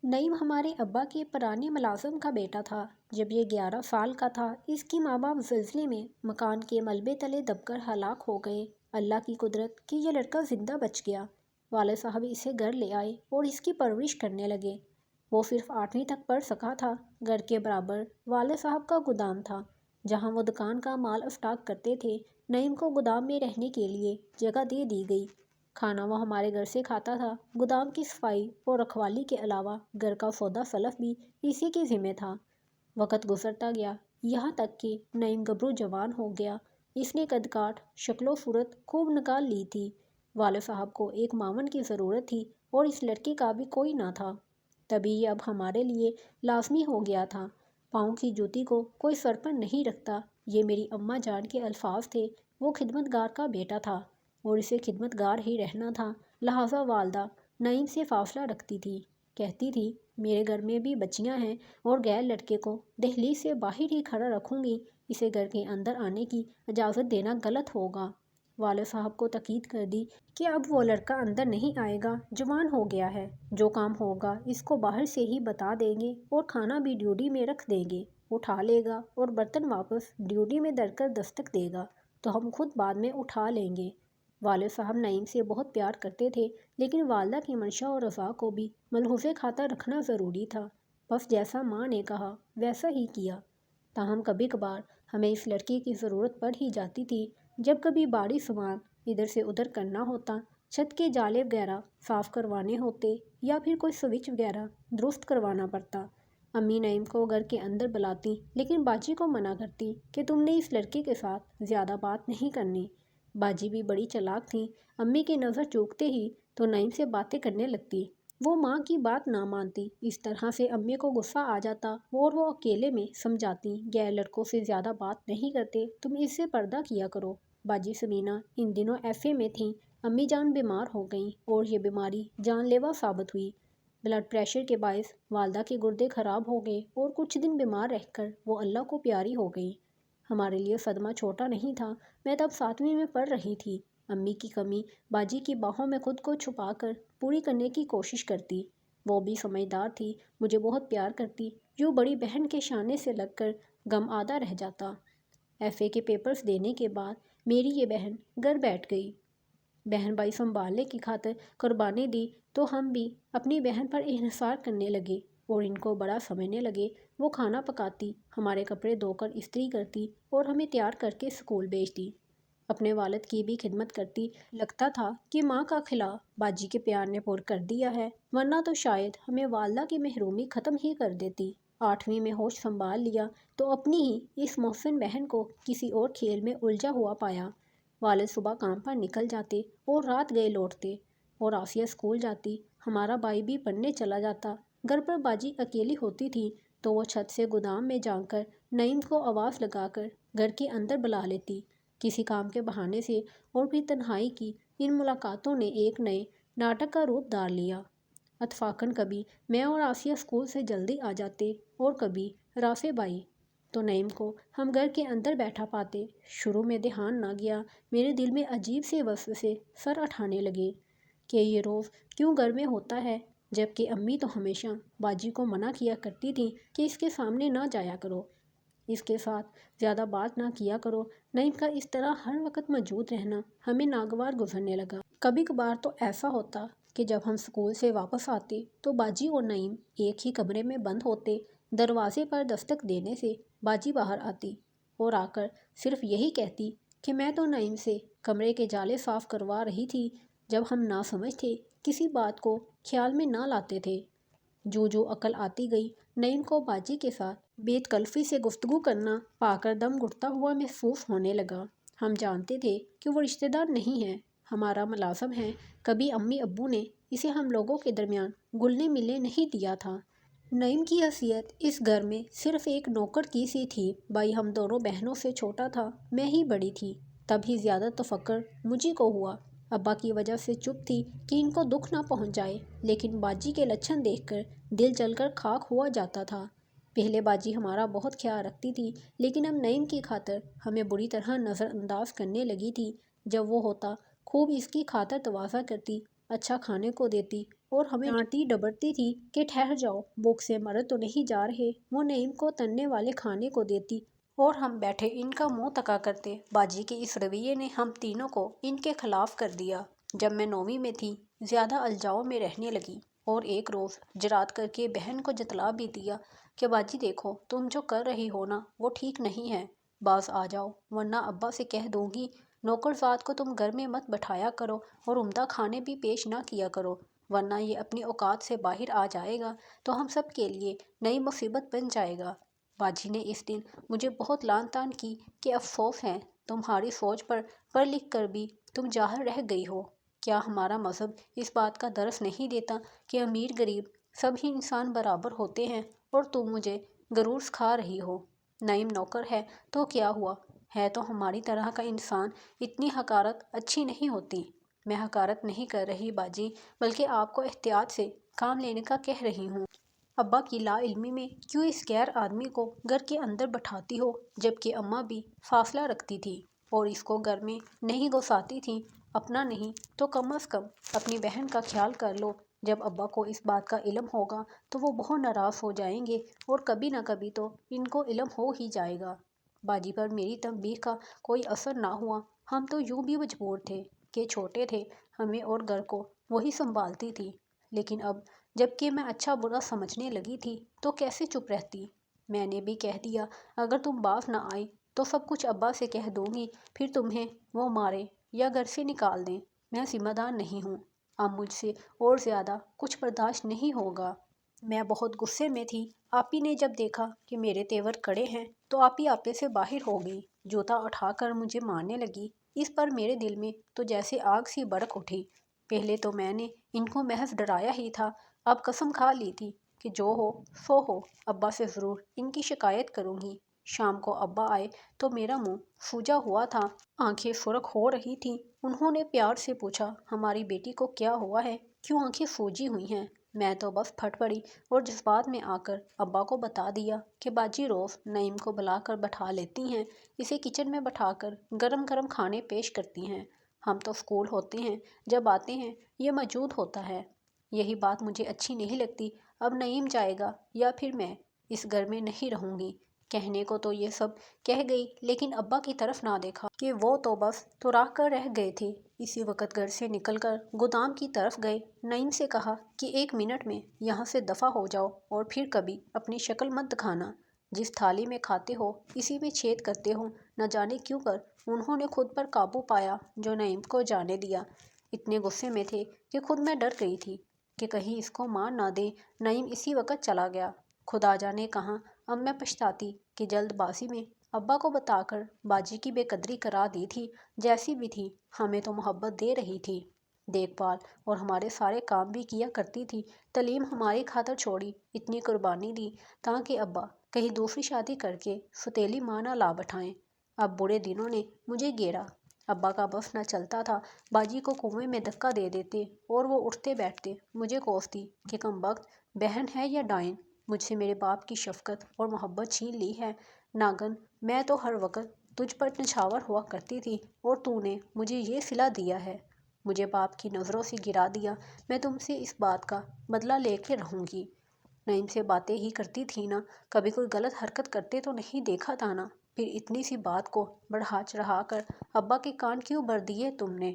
نعیم ہمارے ابا کے پرانے ملازم کا بیٹا تھا۔ جب یہ 11 سال کا تھا اس کی ماں باپ زلزلے میں مکان کے ملبے تلے دب کر ہلاک ہو گئے۔ اللہ کی قدرت کہ یہ لڑکا زندہ بچ گیا۔ والد صاحب اسے گھر لے آئے اور اس کی پرورش کرنے لگے۔ وہ صرف 8ویں تک پڑھ سکا تھا۔ گھر کے برابر والد صاحب کا گودام تھا جہاں وہ دکان کا مال اسٹاک کرتے تھے۔ نعیم کو گودام میں رہنے کے لیے جگہ دے دی گئی۔ کھانا وہ ہمارے گھر سے کھاتا تھا۔ گودام کی صفائی اور رکھوالی کے علاوہ گھر کا سودا سلف بھی اسی کے ذمہ تھا۔ وقت گزرتا گیا یہاں تک کہ نعیم گبرو جوان ہو گیا۔ اس نے قد کاٹ شکل و صورت خوب نکال لی تھی۔ والد صاحب کو ایک معاون کی ضرورت تھی اور اس لڑکے کا بھی کوئی نہ تھا۔ تبھی یہ اب ہمارے لیے لازمی ہو گیا تھا۔ پاؤں کی جوتی کو کوئی سر پر نہیں رکھتا، یہ میری اماں جان کے الفاظ تھے۔ وہ خدمت گار کا بیٹا تھا اور اسے خدمت گار ہی رہنا تھا، لہٰذا والدہ نعیم سے فاصلہ رکھتی تھی۔ کہتی تھی میرے گھر میں بھی بچیاں ہیں اور غیر لڑکے کو دہلیز سے باہر ہی کھڑا رکھوں گی، اسے گھر کے اندر آنے کی اجازت دینا غلط ہوگا۔ والد صاحب کو تاکید کر دی کہ اب وہ لڑکا اندر نہیں آئے گا، جوان ہو گیا ہے، جو کام ہوگا اس کو باہر سے ہی بتا دیں گے اور کھانا بھی ڈیوٹی میں رکھ دیں گے، اٹھا لے گا اور برتن واپس ڈیوٹی میں دھر کر دستک دے گا تو ہم خود بعد میں اٹھا لیں گے۔ والد صاحب نعیم سے بہت پیار کرتے تھے لیکن والدہ کی منشا اور رضا کو بھی ملحوظ خاطر رکھنا ضروری تھا۔ بس جیسا ماں نے کہا ویسا ہی کیا۔ تاہم کبھی کبھار ہمیں اس لڑکے کی ضرورت پڑ ہی جاتی تھی۔ جب کبھی بھاری سامان ادھر سے ادھر کرنا ہوتا، چھت کے جالے وغیرہ صاف کروانے ہوتے یا پھر کوئی سوئچ وغیرہ درست کروانا پڑتا، امی نعیم کو گھر کے اندر بلاتی لیکن باجی کو منع کرتی کہ تم نے اس لڑکے کے ساتھ زیادہ بات نہیں کرنی۔ باجی بھی بڑی چالاک تھیں، امی کی نظر چوکتے ہی تو نعیم سے باتیں کرنے لگتی۔ وہ ماں کی بات نہ مانتی، اس طرح سے امی کو غصہ آ جاتا اور وہ اکیلے میں سمجھاتی غیر لڑکوں سے زیادہ بات نہیں کرتے، تم اس سے پردہ کیا کرو۔ باجی سمینہ ان دنوں ایف اے میں تھیں۔ امی جان بیمار ہو گئیں اور یہ بیماری جان لیوا ثابت ہوئی۔ بلڈ پریشر کے باعث والدہ کے گردے خراب ہو گئے اور کچھ دن بیمار رہ کر وہ اللہ کو پیاری ہو گئیں۔ ہمارے لیے صدمہ چھوٹا نہیں تھا، میں تب 7ویں میں پڑھ رہی تھی۔ امی کی کمی باجی کی باہوں میں خود کو چھپا کر پوری کرنے کی کوشش کرتی۔ وہ بھی سمجھدار تھی، مجھے بہت پیار کرتی، یوں بڑی بہن کے شانے سے لگ کر غم آدھا رہ جاتا۔ ایف اے کے پیپرز دینے کے بعد میری یہ بہن گھر بیٹھ گئی۔ بہن بھائی سنبھالنے کی خاطر قربانی دی تو ہم بھی اپنی بہن پر انحصار کرنے لگے اور ان کو بڑا سمجھنے لگے۔ وہ کھانا پکاتی، ہمارے کپڑے دھو کر استری کرتی اور ہمیں تیار کر کے اسکول بھیجتی۔ اپنے والد کی بھی خدمت کرتی، لگتا تھا کہ ماں کا خلا باجی کے پیار نے پر کر دیا ہے، ورنہ تو شاید ہمیں والدہ کی محرومی ختم ہی کر دیتی۔ 8ویں میں ہوش سنبھال لیا تو اپنی ہی اس محسن بہن کو کسی اور کھیل میں الجھا ہوا پایا۔ والد صبح کام پر نکل جاتے اور رات گئے لوٹتے اور آسیہ اسکول جاتی، ہمارا بھائی بھی پڑھنے چلا جاتا۔ گھر پر باجی اکیلی ہوتی تھی تو وہ چھت سے گودام میں جا کر نعیم کو آواز لگا کر گھر کے اندر بلا لیتی کسی کام کے بہانے سے، اور پھر تنہائی کی ان ملاقاتوں نے ایک نئے ناٹک کا روپ دھار لیا۔ اتفاقاً کبھی میں اور آسیہ اسکول سے جلدی آ جاتے اور کبھی رافع بھائی، تو نعیم کو ہم گھر کے اندر بیٹھا پاتے۔ شروع میں دھیان نہ گیا، میرے دل میں عجیب سے وسوسے سر اٹھانے لگے کہ یہ روز کیوں گھر میں ہوتا ہے، جبکہ امی تو ہمیشہ باجی کو منع کیا کرتی تھیں کہ اس کے سامنے نہ جایا کرو، اس کے ساتھ زیادہ بات نہ کیا کرو۔ نعیم کا اس طرح ہر وقت موجود رہنا ہمیں ناگوار گزرنے لگا۔ کبھی کبھار تو ایسا ہوتا کہ جب ہم اسکول سے واپس آتے تو باجی اور نعیم ایک ہی کمرے میں بند ہوتے۔ دروازے پر دستک دینے سے باجی باہر آتی اور آ کر صرف یہی کہتی کہ میں تو نعیم سے کمرے کے جالے صاف کروا رہی تھی، جب ہم ناسمجھ تھے، کسی بات کو خیال میں نہ لاتے تھے۔ جو عقل آتی گئی، نعیم کو باجی کے ساتھ بے تکلفی سے گفتگو کرنا پا کر دم گھٹتا ہوا محسوس ہونے لگا۔ ہم جانتے تھے کہ وہ رشتہ دار نہیں ہے، ہمارا ملازم ہے، کبھی امی ابو نے اسے ہم لوگوں کے درمیان گھلنے ملنے نہیں دیا تھا۔ نعیم کی حیثیت اس گھر میں صرف ایک نوکر کی سی تھی۔ بھائی ہم دونوں بہنوں سے چھوٹا تھا، میں ہی بڑی تھی، تب ہی زیادہ تفکر مجھی کو ہوا۔ ابا کی وجہ سے چپ تھی کہ ان کو دکھ نہ پہنچ جائے، لیکن باجی کے لچھن دیکھ کر دل جل کر خاک ہوا جاتا تھا۔ پہلے باجی ہمارا بہت خیال رکھتی تھی لیکن اب نعیم کی خاطر ہمیں بری طرح نظر انداز کرنے لگی تھی۔ جب وہ ہوتا خوب اس کی خاطر تواضع کرتی، اچھا کھانے کو دیتی اور ہمیں ڈانٹتی ڈبرتی تھی کہ ٹھہر جاؤ، بھوک سے مر تو نہیں جا رہے۔ وہ نعیم کو تننے والے کھانے کو دیتی اور ہم بیٹھے ان کا منہ تکا کرتے۔ باجی کے اس رویے نے ہم تینوں کو ان کے خلاف کر دیا۔ جب میں 9ویں میں تھی، زیادہ الجاؤ میں رہنے لگی اور ایک روز جرات کر کے بہن کو جتلا بھی دیا کہ باجی دیکھو، تم جو کر رہی ہو نا وہ ٹھیک نہیں ہے، باز آ جاؤ ورنہ ابا سے کہہ دوں گی نوکرزاد کو تم گھر میں مت بٹھایا کرو اور عمدہ کھانے بھی پیش نہ کیا کرو، ورنہ یہ اپنی اوقات سے باہر آ جائے گا تو ہم سب کے لیے نئی مصیبت بن جائے گا۔ باجی نے اس دن مجھے بہت لعن طعن کی کہ افسوس ہے تمہاری سوچ پر پڑھ لکھ کر بھی تم جاہل رہ گئی ہو۔ کیا ہمارا مذہب اس بات کا درس نہیں دیتا کہ امیر غریب سبھی انسان برابر ہوتے ہیں، اور تم مجھے غرور سکھا رہی ہو؟ نعیم نوکر ہے تو کیا ہوا، ہے تو ہماری طرح کا انسان، اتنی حقارت اچھی نہیں ہوتی۔ میں حقارت نہیں کر رہی باجی، بلکہ آپ کو احتیاط سے کام لینے کا کہہ رہی ہوں۔ ابا کی لا علمی میں کیوں اس غیر آدمی کو گھر کے اندر بٹھاتی ہو، جبکہ اماں بھی فاصلہ رکھتی تھی اور اس کو گھر میں نہیں گھساتی تھیں؟ اپنا نہیں تو کم از کم اپنی بہن کا خیال کر لو۔ جب ابا کو اس بات کا علم ہوگا تو وہ بہت ناراض ہو جائیں گے اور کبھی نہ کبھی تو ان کو علم ہو ہی جائے گا۔ باجی پر میری تنبیہ کا کوئی اثر نہ ہوا۔ ہم تو یوں بھی مجبور تھے کہ چھوٹے تھے ہمیں اور گھر کو وہی سنبھالتی تھی، لیکن اب جب کہ میں اچھا برا سمجھنے لگی تھی تو کیسے چپ رہتی؟ میں نے بھی کہہ دیا اگر تم باز نہ آئی تو سب کچھ ابا سے کہہ دوں گی، پھر تمہیں وہ مارے یا گھر سے نکال دیں، میں ذمہ دار نہیں ہوں۔ اب مجھ سے اور زیادہ کچھ برداشت نہیں ہوگا۔ میں بہت غصے میں تھی۔ آپی نے جب دیکھا کہ میرے تیور کڑے ہیں تو آپی آپے سے باہر ہو گئی، جوتا اٹھا کر مجھے مارنے لگی۔ اس پر میرے دل میں تو جیسے آگ سی بھڑک اٹھی۔ پہلے تو میں نے ان کو محض ڈرایا ہی تھا، اب قسم کھا لی تھی کہ جو ہو سو ہو، ابا سے ضرور ان کی شکایت کروں گی۔ شام کو ابا آئے تو میرا منہ سوجا ہوا تھا، آنکھیں سرخ ہو رہی تھیں۔ انہوں نے پیار سے پوچھا ہماری بیٹی کو کیا ہوا ہے، کیوں آنکھیں سوجی ہوئی ہیں؟ میں تو بس پھٹ پڑی اور جذبات میں آ کر ابا کو بتا دیا کہ باجی روز نعیم کو بلا کر بٹھا لیتی ہیں، اسے کچن میں بٹھا کر گرم گرم کھانے پیش کرتی ہیں، ہم تو اسکول ہوتے ہیں جب آتے ہیں یہ موجود ہوتا ہے۔ یہی بات مجھے اچھی نہیں لگتی۔ اب نعیم جائے گا یا پھر میں اس گھر میں نہیں رہوں گی۔ کہنے کو تو یہ سب کہہ گئی، لیکن ابا کی طرف نہ دیکھا کہ وہ تو بس تراہ کر رہ گئے تھے۔ اسی وقت گھر سے نکل کر گودام کی طرف گئے۔ نعیم سے کہا کہ 1 منٹ میں یہاں سے دفع ہو جاؤ اور پھر کبھی اپنی شکل مت دکھانا، جس تھالی میں کھاتے ہو اسی میں چھید کرتے ہو۔ نہ جانے کیوں کر انہوں نے خود پر قابو پایا جو نعیم کو جانے دیا۔ اتنے غصے میں تھے کہ خود میں ڈر گئی تھی کہ کہیں اس کو مار نہ دیں۔ نعیم اسی وقت چلا گیا، خدا جانے کہاں۔ اب میں پچھتاتی کہ جلد بازی میں ابا کو بتا کر باجی کی بے قدری کرا دی تھی۔ جیسی بھی تھی ہمیں تو محبت دے رہی تھی، دیکھ بھال اور ہمارے سارے کام بھی کیا کرتی تھی، تعلیم ہماری خاطر چھوڑی، اتنی قربانی دی تاکہ ابا کہیں دوسری شادی کر کے ستیلی ماں نہ لا بٹھائیں۔ اب برے دنوں نے مجھے گھیرا، ابا کا بس نہ چلتا تھا، باجی کو کنویں میں دھکا دے دیتے اور وہ اٹھتے بیٹھتے مجھے کوستی کہ کمبخت بہن ہے یا ڈائن، مجھ سے میرے باپ کی شفقت اور محبت چھین لی ہے۔ ناگن میں تو ہر وقت تجھ پر نچھاور ہوا کرتی تھی اور تو نے مجھے یہ صلہ دیا ہے، مجھے باپ کی نظروں سے گرا دیا، میں تم سے اس بات کا بدلہ لے کے رہوں گی۔ نعیم سے باتیں ہی کرتی تھی نا، کبھی کوئی غلط حرکت کرتے تو نہیں دیکھا تھا نا، پھر اتنی سی بات کو بڑھا چڑھا کر ابا کے کان کیوں بھر دیے تم نے؟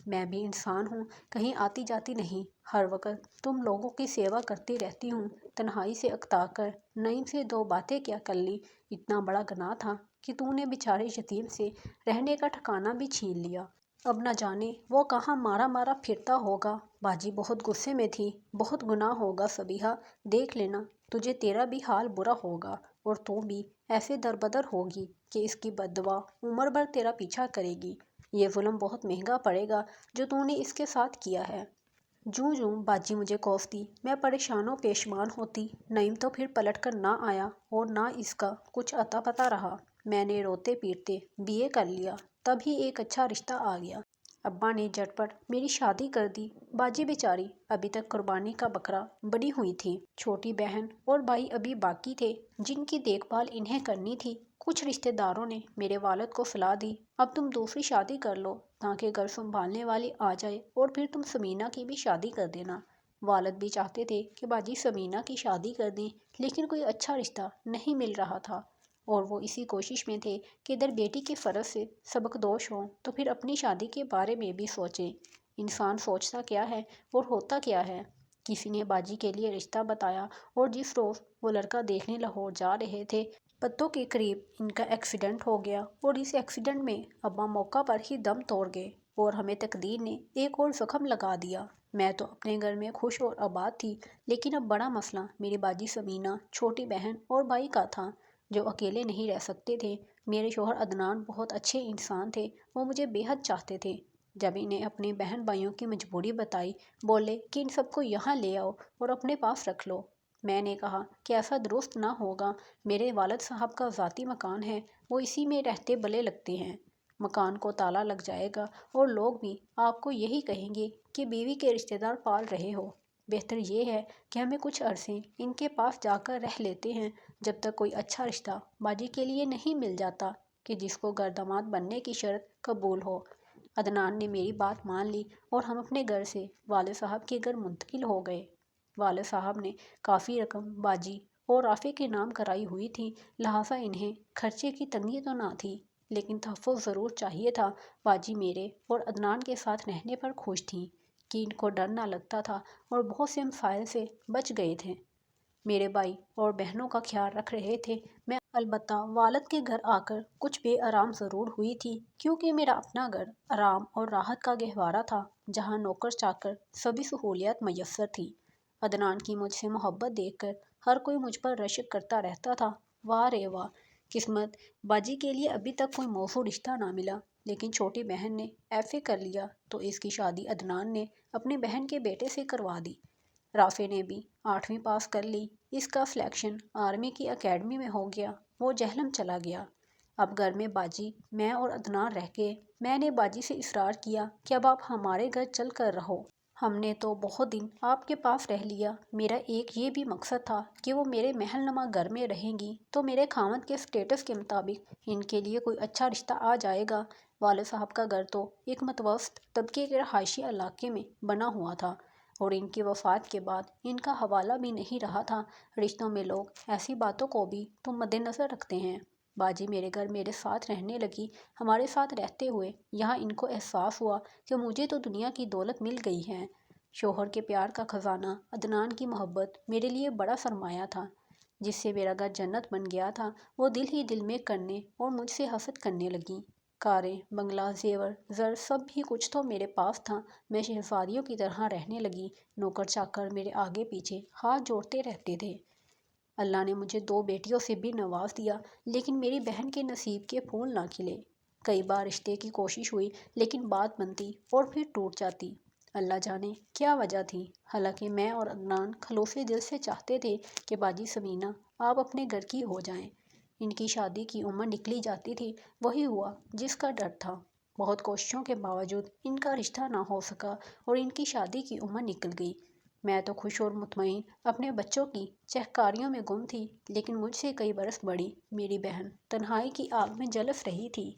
میں بھی انسان ہوں، کہیں آتی جاتی نہیں، ہر وقت تم لوگوں کی سیوا کرتی رہتی ہوں۔ تنہائی سے اکتا کر نعیم سے 2 باتیں کیا کر لی، اتنا بڑا گناہ تھا کہ تو نے بیچارے یتیم سے رہنے کا ٹھکانہ بھی چھین لیا۔ اب نہ جانے وہ کہاں مارا مارا پھرتا ہوگا۔ باجی بہت غصے میں تھی۔ بہت گناہ ہوگا صبیحہ، دیکھ لینا تجھے تیرا بھی حال برا ہوگا اور تو بھی ایسے دربدر ہوگی کہ اس کی بددعا عمر بھر تیرا پیچھا کرے گی۔ یہ ظلم بہت مہنگا پڑے گا جو تو نے اس کے ساتھ کیا ہے۔ جوں جوں باجی مجھے کوستی میں پریشان و پیشمان ہوتی۔ نعیم تو پھر پلٹ کر نہ آیا اور نہ اس کا کچھ اتا پتہ رہا۔ میں نے روتے پیٹتے BA کر لیا، تب ہی ایک اچھا رشتہ آ گیا۔ ابا نے جھٹ پٹ میری شادی کر دی۔ باجی بیچاری ابھی تک قربانی کا بکرا بنی ہوئی تھی، چھوٹی بہن اور بھائی ابھی باقی تھے جن کی دیکھ بھال انہیں کرنی تھی۔ کچھ رشتہ داروں نے میرے والد کو صلاح دی اب تم دوسری شادی کر لو تاکہ گھر سنبھالنے والی آ جائے اور پھر تم سمینہ کی بھی شادی کر دینا۔ والد بھی چاہتے تھے کہ باجی سمینہ کی شادی کر دیں، لیکن کوئی اچھا رشتہ نہیں مل رہا تھا، اور وہ اسی کوشش میں تھے کہ ادھر بیٹی کے فرض سے سبق دوش ہوں تو پھر اپنی شادی کے بارے میں بھی سوچیں۔ انسان سوچتا کیا ہے اور ہوتا کیا ہے۔ کسی نے باجی کے لیے رشتہ بتایا، اور جس روز وہ لڑکا دیکھنے لاہور جا رہے تھے، پتوں کے قریب ان کا ایکسیڈنٹ ہو گیا، اور اس ایکسیڈنٹ میں ابا موقع پر ہی دم توڑ گئے، اور ہمیں تقدیر نے ایک اور زخم لگا دیا۔ میں تو اپنے گھر میں خوش اور آباد تھی، لیکن اب بڑا مسئلہ میری باجی سمینہ، چھوٹی بہن اور بھائی کا تھا، جو اکیلے نہیں رہ سکتے تھے۔ میرے شوہر عدنان بہت اچھے انسان تھے، وہ مجھے بے حد چاہتے تھے۔ جب انہیں اپنے بہن بھائیوں کی مجبوری بتائی، بولے کہ ان سب کو یہاں لے آؤ اور اپنے پاس رکھ لو۔ میں نے کہا کہ ایسا درست نہ ہوگا، میرے والد صاحب کا ذاتی مکان ہے، وہ اسی میں رہتے بھلے لگتے ہیں، مکان کو تالا لگ جائے گا اور لوگ بھی آپ کو یہی کہیں گے کہ بیوی کے رشتہ دار پال رہے ہو۔ بہتر یہ ہے کہ ہمیں کچھ عرصے ان کے پاس جا کر رہ لیتے ہیں، جب تک کوئی اچھا رشتہ باجی کے لیے نہیں مل جاتا کہ جس کو گرداماد بننے کی شرط قبول ہو۔ عدنان نے میری بات مان لی، اور ہم اپنے گھر سے والد صاحب کے گھر منتقل ہو گئے۔ والد صاحب نے کافی رقم باجی اور رافع کے نام کرائی ہوئی تھی، لہٰذا انہیں خرچے کی تنگی تو نہ تھی، لیکن تحفظ ضرور چاہیے تھا۔ باجی میرے اور عدنان کے ساتھ رہنے پر خوش تھیں کہ ان کو ڈر نہ لگتا تھا، اور بہت سے مسائل سے بچ گئے تھے۔ میرے بھائی اور بہنوں کا خیال رکھ رہے تھے۔ میں البتہ والد کے گھر آ کر کچھ بے آرام ضرور ہوئی تھی، کیونکہ میرا اپنا گھر آرام اور راحت کا گہوارہ تھا، جہاں نوکر چاکر سبھی سہولیات میسر تھیں۔ عدنان کی مجھ سے محبت دیکھ کر ہر کوئی مجھ پر رشک کرتا رہتا تھا۔ واہ رے واہ، قسمت، باجی کے لیے ابھی تک کوئی موزوں رشتہ نہ ملا، لیکن چھوٹی بہن نے ایف اے کر لیا تو اس کی شادی عدنان نے اپنی بہن کے بیٹے سے کروا دی۔ رافع نے بھی 8ویں پاس کر لی، اس کا سلیکشن آرمی کی اکیڈمی میں ہو گیا، وہ جہلم چلا گیا۔ اب گھر میں باجی، میں اور عدنان رہ گئے۔ میں نے باجی سے اصرار کیا کہ اب آپ ہمارے گھر چل کر رہو، ہم نے تو بہت دن آپ کے پاس رہ لیا۔ میرا ایک یہ بھی مقصد تھا کہ وہ میرے محل نما گھر میں رہیں گی تو میرے خاوند کے سٹیٹس کے مطابق ان کے لیے کوئی اچھا رشتہ آ جائے گا۔ والد صاحب کا گھر تو ایک متوسط طبقے کے رہائشی علاقے میں بنا ہوا تھا، اور ان کی وفات کے بعد ان کا حوالہ بھی نہیں رہا تھا۔ رشتوں میں لوگ ایسی باتوں کو بھی تو مد نظر رکھتے ہیں۔ باجی میرے گھر میرے ساتھ رہنے لگی۔ ہمارے ساتھ رہتے ہوئے یہاں ان کو احساس ہوا کہ مجھے تو دنیا کی دولت مل گئی ہے۔ شوہر کے پیار کا خزانہ، عدنان کی محبت میرے لیے بڑا سرمایہ تھا، جس سے میرا گھر جنت بن گیا تھا۔ وہ دل ہی دل میں کرنے اور مجھ سے حسد کرنے لگیں۔ کاریں، بنگلہ، زیور، زر، سب بھی کچھ تو میرے پاس تھا۔ میں شہزادیوں کی طرح رہنے لگی۔ نوکر چاکر میرے آگے پیچھے ہاتھ جوڑتے رہتے تھے۔ اللہ نے مجھے 2 بیٹیوں سے بھی نواز دیا، لیکن میری بہن کے نصیب کے پھول نہ کھلے۔ کئی بار رشتے کی کوشش ہوئی، لیکن بات بنتی اور پھر ٹوٹ جاتی۔ اللہ جانے کیا وجہ تھی۔ حالانکہ میں اور عدنان خلوصِ دل سے چاہتے تھے کہ باجی سمینہ آپ اپنے گھر کی ہو جائیں۔ ان کی شادی کی عمر نکلی جاتی تھی، وہی ہوا جس کا ڈر تھا۔ بہت کوششوں کے باوجود ان کا رشتہ نہ ہو سکا، اور ان کی شادی کی عمر نکل گئی۔ میں تو خوش اور مطمئن اپنے بچوں کی چہکاریوں میں گم تھی، لیکن مجھ سے کئی برس بڑی میری بہن تنہائی کی آگ میں جھلس رہی تھی۔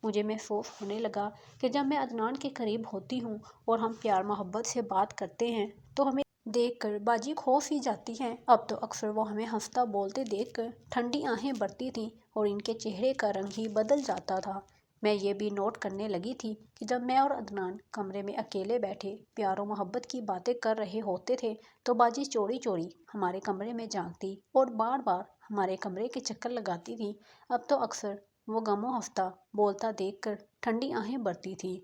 مجھے محسوس ہونے لگا کہ جب میں عدنان کے قریب ہوتی ہوں اور ہم پیار محبت سے بات کرتے ہیں تو ہمیں دیکھ کر باجی کھو سی جاتی ہیں۔ اب تو اکثر وہ ہمیں ہنستا بولتے دیکھ کر ٹھنڈی آہیں بھرتی تھیں، اور ان کے چہرے کا رنگ ہی بدل جاتا تھا۔ میں یہ بھی نوٹ کرنے لگی تھی کہ جب میں اور عدنان کمرے میں اکیلے بیٹھے پیار و محبت کی باتیں کر رہے ہوتے تھے تو باجی چوری چوری ہمارے کمرے میں جھانکتی اور بار بار ہمارے کمرے کے چکر لگاتی تھی۔ اب تو اکثر وہ غم و ہنستا بولتا دیکھ کر ٹھنڈی آہیں بھرتی تھیں،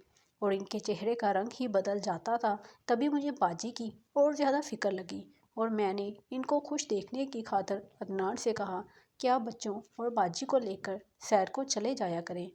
اور ان کے چہرے کا رنگ ہی بدل جاتا تھا۔ تبھی مجھے باجی کی اور زیادہ فکر لگی، اور میں نے ان کو خوش دیکھنے کی خاطر عدنان سے کہا کہ آپ بچوں اور باجی کو لے کر سیر کو چلے جایا کریں۔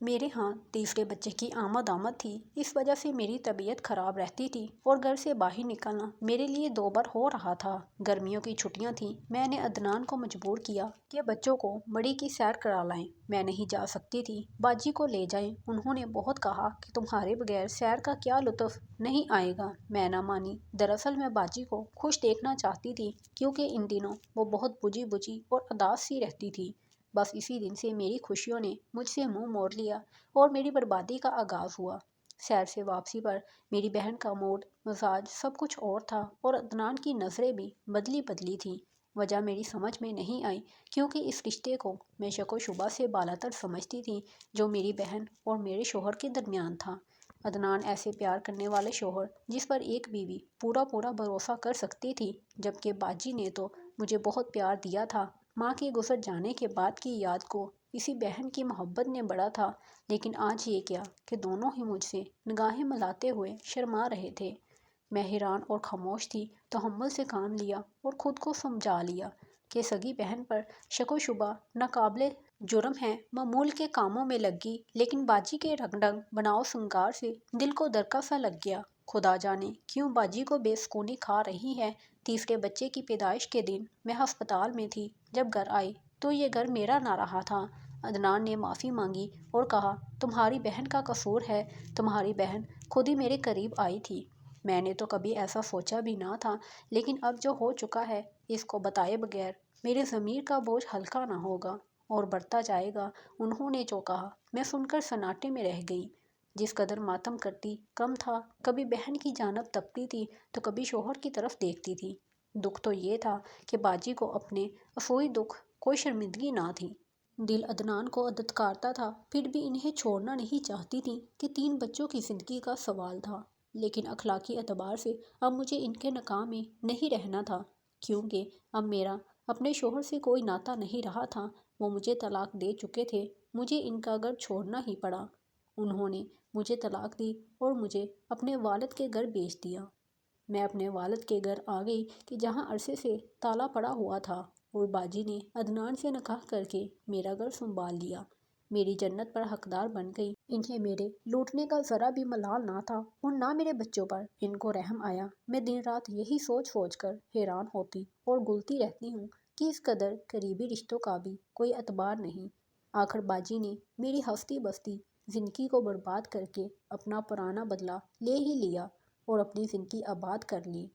میرے ہاں تیسرے بچے کی آمد تھی، اس وجہ سے میری طبیعت خراب رہتی تھی، اور گھر سے باہر نکلنا میرے لیے 2 بار ہو رہا تھا۔ گرمیوں کی چھٹیاں تھیں۔ میں نے عدنان کو مجبور کیا کہ بچوں کو بڑی کی سیر کرا لائیں۔ میں نہیں جا سکتی تھی۔ باجی کو لے جائیں۔ انہوں نے بہت کہا کہ تمہارے بغیر سیر کا کیا لطف نہیں آئے گا۔ میں نہ مانی۔ دراصل میں باجی کو خوش دیکھنا چاہتی تھی، کیونکہ ان دنوں وہ بہت بجھی بجھی اور اداس سی رہتی تھی۔ بس اسی دن سے میری خوشیوں نے مجھ سے منہ موڑ لیا اور میری بربادی کا آغاز ہوا۔ سیر سے واپسی پر میری بہن کا موڈ، مزاج سب کچھ اور تھا اور عدنان کی نظریں بھی بدلی بدلی تھیں۔ وجہ میری سمجھ میں نہیں آئی، کیونکہ اس رشتے کو میں شک و شبہ سے بالاتر سمجھتی تھی جو میری بہن اور میرے شوہر کے درمیان تھا۔ عدنان ایسے پیار کرنے والے شوہر جس پر ایک بیوی پورا پورا بھروسہ کر سکتی تھی، جبکہ باجی نے تو مجھے بہت پیار دیا تھا۔ ماں کے گزر جانے کے بعد کی یاد کو اسی بہن کی محبت نے بڑھا تھا، لیکن آج یہ کیا کہ دونوں ہی مجھ سے نگاہیں ملاتے ہوئے شرما رہے تھے۔ میں حیران اور خاموش تھی، تحمل سے کام لیا اور خود کو سمجھا لیا کہ سگی بہن پر شک و شبہ ناقابل جرم ہے، معمول کے کاموں میں لگ گئی، لیکن باجی کے رنگ ڈھنگ بناؤ سنگار سے دل کو دھڑکا سا لگ گیا۔ خدا جانے کیوں باجی کو بے سکونی کھا رہی ہے۔ تیسرے بچے کی پیدائش کے دن میں ہسپتال میں تھی، جب گھر آئی تو یہ گھر میرا نہ رہا تھا۔ عدنان نے معافی مانگی اور کہا، تمہاری بہن کا قصور ہے، تمہاری بہن خود ہی میرے قریب آئی تھی۔ میں نے تو کبھی ایسا سوچا بھی نہ تھا، لیکن اب جو ہو چکا ہے اس کو بتائے بغیر میرے ضمیر کا بوجھ ہلکا نہ ہوگا اور بڑھتا جائے گا۔ انہوں نے جو کہا میں سن کر سناٹے میں رہ گئی۔ جس قدر ماتم کرتی کم تھا، کبھی بہن کی جانب تکتی تھی تو کبھی شوہر کی طرف دیکھتی تھی۔ دکھ تو یہ تھا کہ باجی کو اپنے افسوئی دکھ کوئی شرمندگی نہ تھی۔ دل عدنان کو دھتکارتا تھا، پھر بھی انہیں چھوڑنا نہیں چاہتی تھی کہ 3 بچوں کی زندگی کا سوال تھا، لیکن اخلاقی اعتبار سے اب مجھے ان کے نکاح میں نہیں رہنا تھا، کیونکہ اب میرا اپنے شوہر سے کوئی ناتا نہیں رہا تھا۔ وہ مجھے طلاق دے چکے تھے، مجھے ان کا گھر چھوڑنا ہی پڑا۔ انہوں نے مجھے طلاق دی اور مجھے اپنے والد کے گھر بھیج دیا۔ میں اپنے والد کے گھر آ گئی کہ جہاں عرصے سے تالا پڑا ہوا تھا، اور باجی نے عدنان سے نکاح کر کے میرا گھر سنبھال لیا، میری جنت پر حقدار بن گئی۔ انہیں میرے لوٹنے کا ذرا بھی ملال نہ تھا اور نہ میرے بچوں پر ان کو رحم آیا۔ میں دن رات یہی سوچ سوچ کر حیران ہوتی اور گلتی رہتی ہوں کہ اس قدر قریبی رشتوں کا بھی کوئی اعتبار نہیں۔ آخر باجی نے میری ہستی بستی زندگی کو برباد کر کے اپنا پرانا بدلہ لے ہی لیا اور اپنی زندگی آباد کر لی۔